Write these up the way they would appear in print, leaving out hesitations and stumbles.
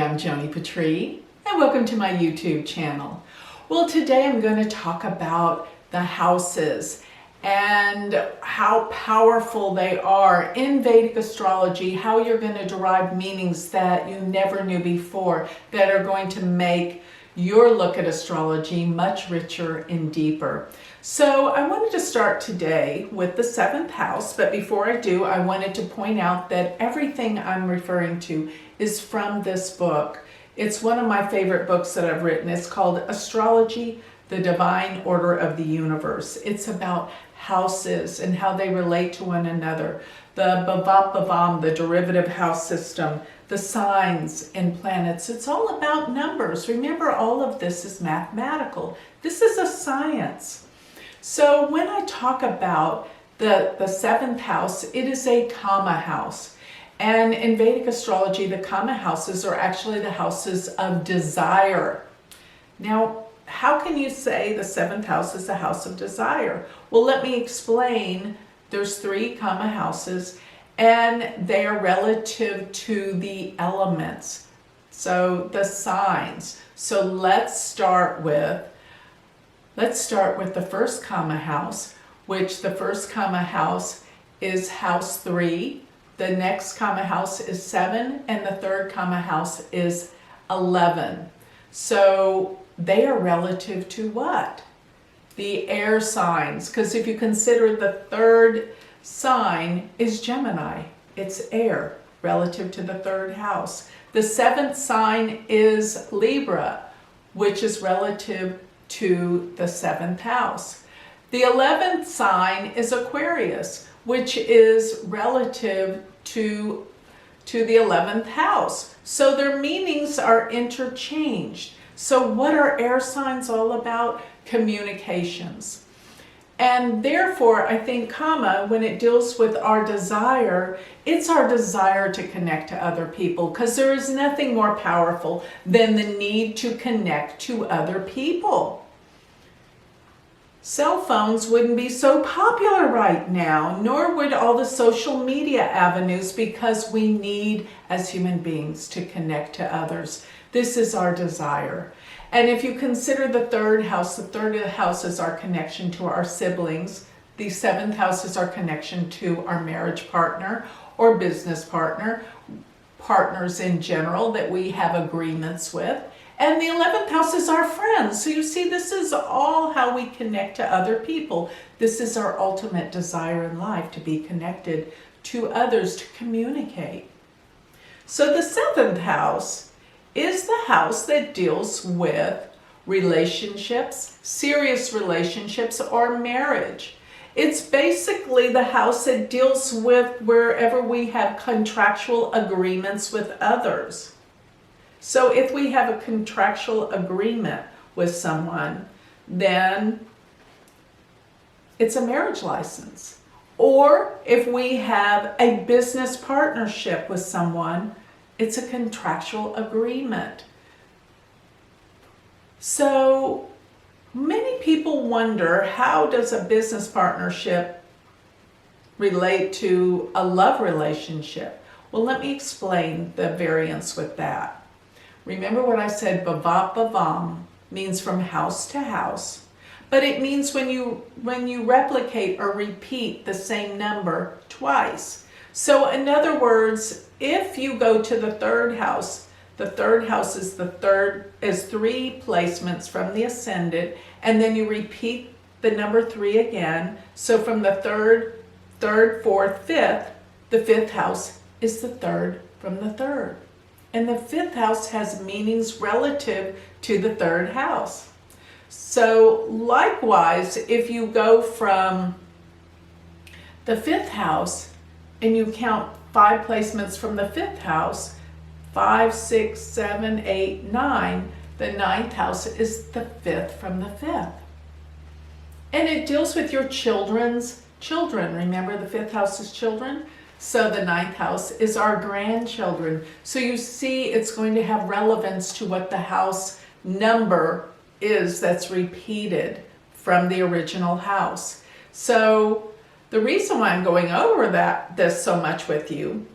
I'm Joni Patry, and welcome to my YouTube channel. Well, today I'm going to talk about the houses and how powerful they are in Vedic astrology, how you're going to derive meanings that you never knew before that are going to make your look at astrology much richer and deeper. So I wanted to start today with the 7th house, but before I do, I wanted to point out that everything I'm referring to is from this book. It's one of my favorite books that I've written. It's called Astrology, the Divine Order of the Universe. It's about houses and how they relate to one another. The Bhavam, the derivative house system, the signs and planets. It's all about numbers. Remember, all of this is mathematical. This is a science. So when I talk about the 7th house, it is a Kama house. And in Vedic astrology, the Kama houses are actually the houses of desire. Now, how can you say the 7th house is the house of desire? Well, let me explain. There's 3 Kama houses, and they are relative to the elements. So the signs. So let's start with the first Kama house, which the first Kama house is house 3. The next Kama house is 7, and the third Kama house is 11. So they are relative to what? The air signs. Because if you consider the third sign is Gemini, it's air, relative to the 3rd house. The 7th sign is Libra, which is relative to the 7th house. The 11th sign is Aquarius, which is relative to the 11th house. So their meanings are interchanged. So what are air signs all about? Communications. And therefore, I think Kama, when it deals with our desire, it's our desire to connect to other people, because there is nothing more powerful than the need to connect to other people. Cell phones wouldn't be so popular right now, nor would all the social media avenues, because we need, as human beings, to connect to others. This is our desire. And if you consider the 3rd house, the 3rd house is our connection to our siblings. The 7th house is our connection to our marriage partner or business partner, partners in general that we have agreements with. And the 11th house is our friends. So you see, this is all how we connect to other people. This is our ultimate desire in life, to be connected to others, to communicate. So the 7th house is the house that deals with relationships, serious relationships, or marriage. It's basically the house that deals with wherever we have contractual agreements with others. So if we have a contractual agreement with someone, then it's a marriage license. Or if we have a business partnership with someone, it's a contractual agreement. So many people wonder, how does a business partnership relate to a love relationship? Well, let me explain the variance with that. Remember what I said, bhavam means from house to house, but it means when you replicate or repeat the same number twice. So in other words, if you go to the 3rd house, the 3rd house is 3 placements from the ascendant, and then you repeat the number 3 again. So from the 3rd, 4th, 5th, the 5th house is the 3rd from the 3rd. And the 5th house has meanings relative to the 3rd house. So likewise, if you go from the 5th house and you count 5 placements from the 5th house, 5, 6, 7, 8, 9, the 9th house is the 5th from the 5th. And it deals with your children's children. Remember, the 5th house is children. So the 9th house is our grandchildren. So you see, it's going to have relevance to what the house number is that's repeated from the original house. So the reason why I'm going over this so much with you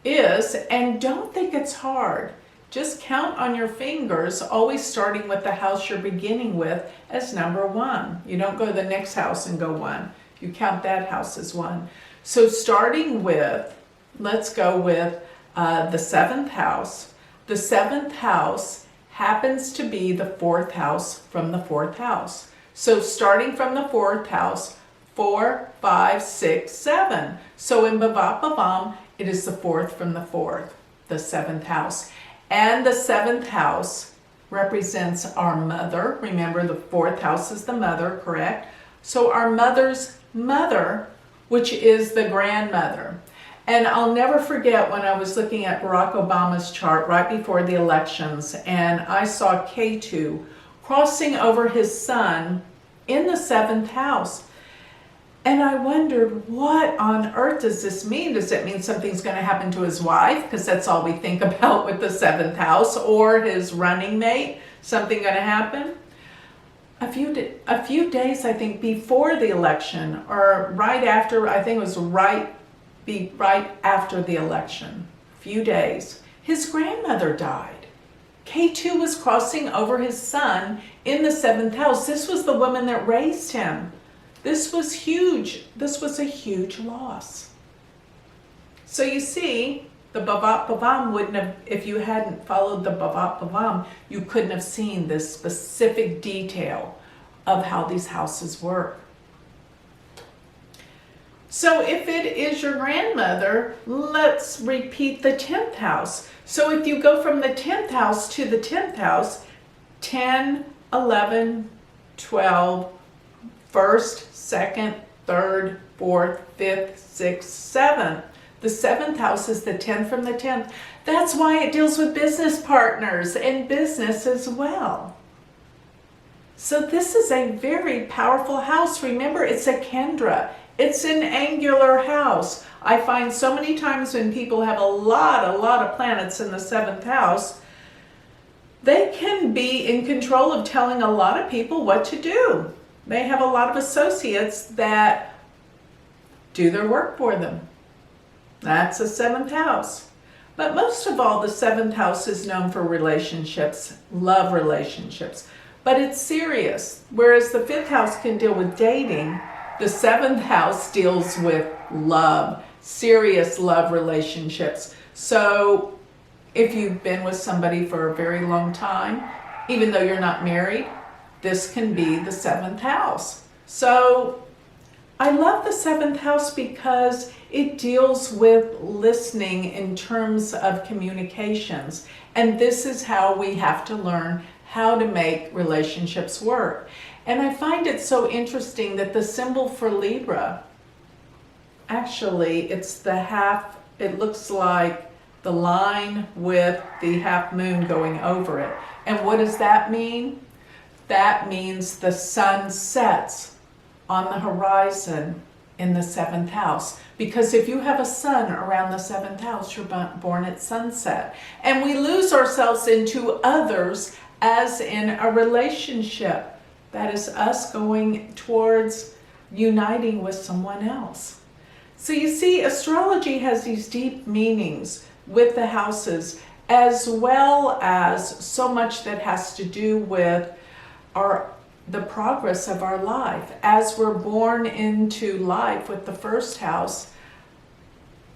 is, and don't think it's hard, just count on your fingers, always starting with the house you're beginning with as number 1. You don't go to the next house and go 1. You count that house as 1. So starting with, let's go with the 7th house. The 7th house happens to be the 4th house from the 4th house. So starting from the 4th house, 4, 5, 6, 7. So in Bhavat Bhavam, it is the 4th from the 4th, the 7th house. And the 7th house represents our mother. Remember, the 4th house is the mother, correct? So our mother's mother, which is the grandmother. And I'll never forget when I was looking at Barack Obama's chart right before the elections, and I saw K2 crossing over his son in the 7th house. And I wondered, what on earth does this mean? Does it mean something's going to happen to his wife? Because that's all we think about with the 7th house, or his running mate, something going to happen? A few days, I think, before the election, or right after, I think it was right after the election, a few days, his grandmother died. K2 was crossing over his son in the 7th house. This was the woman that raised him. This was huge. This was a huge loss. So you see, the Bhavat Bhavam wouldn't have, if you hadn't followed the Bhavat Bhavam, you couldn't have seen this specific detail of how these houses work. So if it is your grandmother, let's repeat the 10th house. So if you go from the 10th house to the 10th house, 10, 11, 12, 1st, 2nd, 3rd, 4th, 5th, 6th, 7th. The 7th house is the 10th from the 10th. That's why it deals with business partners and business as well. So this is a very powerful house. Remember, it's a Kendra. It's an angular house. I find so many times when people have a lot of planets in the 7th house, they can be in control of telling a lot of people what to do. They have a lot of associates that do their work for them. That's the 7th house. But most of all, the 7th house is known for relationships, love relationships. But it's serious. Whereas the 5th house can deal with dating, the 7th house deals with love, serious love relationships. So if you've been with somebody for a very long time, even though you're not married, this can be the 7th house. So I love the 7th house because it deals with listening in terms of communications. And this is how we have to learn how to make relationships work. And I find it so interesting that the symbol for Libra, actually it's the half, it looks like the line with the half moon going over it. And what does that mean? That means the sun sets on the horizon in the 7th house. Because if you have a sun around the 7th house, you're born at sunset. And we lose ourselves into others as in a relationship. That is us going towards uniting with someone else. So you see, astrology has these deep meanings with the houses, as well as so much that has to do with the progress of our life. As we're born into life with the 1st house,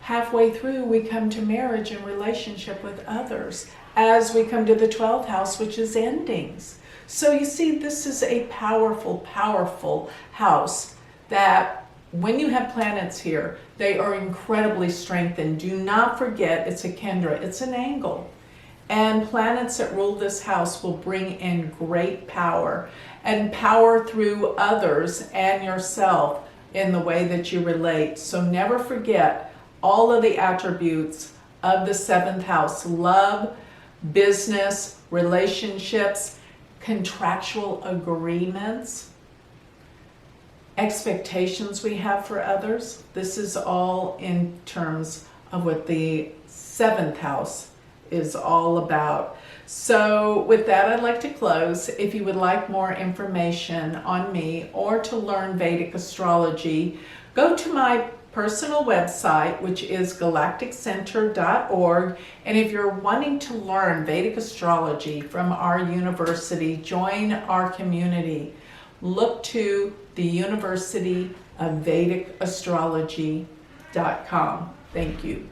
halfway through we come to marriage and relationship with others. As we come to the 12th house, which is endings. So you see, this is a powerful, powerful house that when you have planets here, they are incredibly strengthened. Do not forget, it's a Kendra, it's an angle. And planets that rule this house will bring in great power, and power through others and yourself in the way that you relate. So never forget all of the attributes of the 7th house: love, business, relationships, contractual agreements, expectations we have for others. This is all in terms of what the 7th house is all about. So with that, I'd like to close. If you would like more information on me or to learn Vedic astrology, go to my personal website, which is galacticcenter.org. And if you're wanting to learn Vedic astrology from our university, join our community. Look to the University of Vedic Astrology.com. Thank you.